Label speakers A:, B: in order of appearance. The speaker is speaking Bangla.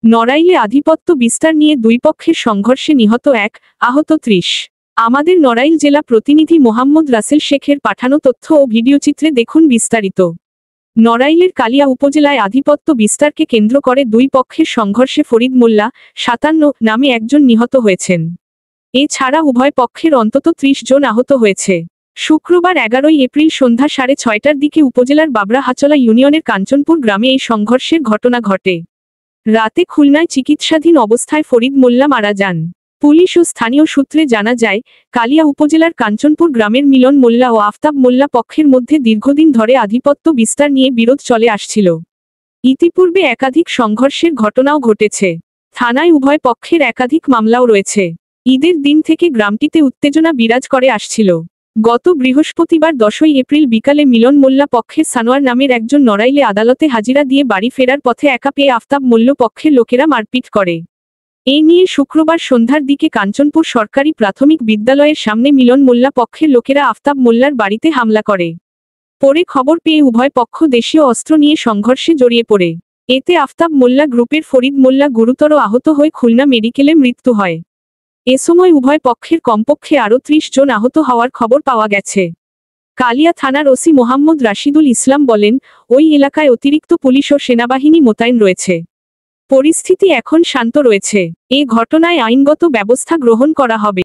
A: নড়াইলে আধিপত্য বিস্তার নিয়ে দুই পক্ষের সংঘর্ষে নিহত 1, আহত 30। আমাদের নড়াইল জেলা প্রতিনিধি মোহাম্মদ রাসেল শেখের পাঠানো তথ্য ও ভিডিওচিত্রে দেখুন বিস্তারিত। নড়াইলের কালিয়া উপজেলায় আধিপত্য বিস্তারকে কেন্দ্র করে দুই পক্ষের সংঘর্ষে ফরিদ মোল্লা, 57 নামে একজন নিহত হয়েছেন। এছাড়া উভয় পক্ষের অন্তত 30 জন আহত হয়েছে। শুক্রবার 11 এপ্রিল সন্ধ্যা 6:30টার দিকে উপজেলার বাবরাহাচলা ইউনিয়নের কাঞ্চনপুর গ্রামে এই সংঘর্ষের ঘটনা ঘটে। রাতে খুলনায় চিকিৎসাধীন অবস্থায় ফরিদ মোল্লা মারা যান। পুলিশ ও স্থানীয় সূত্রে জানা যায়, কালিয়া উপজেলার কাঞ্চনপুর গ্রামের মিলন মোল্লা ও আফতাব মোল্লা পক্ষের মধ্যে দীর্ঘদিন ধরে আধিপত্য বিস্তার নিয়ে বিরোধ চলে আসছিল। ইতিপূর্বে একাধিক সংঘর্ষের ঘটনাও ঘটেছে। থানায় উভয় পক্ষের একাধিক মামলাও রয়েছে। ঈদের দিন থেকে গ্রামটিতে উত্তেজনা বিরাজ করে আসছিল। গত বৃহস্পতিবার 10 এপ্রিল বিকালে মিলন মোল্লা পক্ষের সানোয়ার নামের একজন নড়াইলে আদালতে হাজিরা দিয়ে বাড়ি ফেরার পথে একা পেয়ে আফতাব মোল্লা পক্ষের লোকেরা মারপিট করে। এই নিয়ে শুক্রবার সন্ধ্যার দিকে কাঞ্চনপুর সরকারি প্রাথমিক বিদ্যালয়ের সামনে মিলন মোল্লা পক্ষের লোকেরা আফতাব মোল্লার বাড়িতে হামলা করে। পরে খবর পেয়ে উভয় পক্ষ দেশীয় অস্ত্র নিয়ে সংঘর্ষে জড়িয়ে পড়ে। এতে আফতাব মোল্লা গ্রুপের ফরিদ মোল্লা গুরুতর আহত হয়ে খুলনা মেডিকেলে মৃত্যু হয়। এ সময় উভয় পক্ষের কমপক্ষে আরও 30 জন আহত হওয়ার খবর পাওয়া গেছে। কালিয়া থানার ওসি মোহাম্মদ রাশিদুল ইসলাম বলেন, ওই এলাকায় অতিরিক্ত পুলিশ ও সেনাবাহিনী মোতায়েন রয়েছে। পরিস্থিতি এখন শান্ত রয়েছে। এ ঘটনায় আইনগত ব্যবস্থা গ্রহণ করা হবে।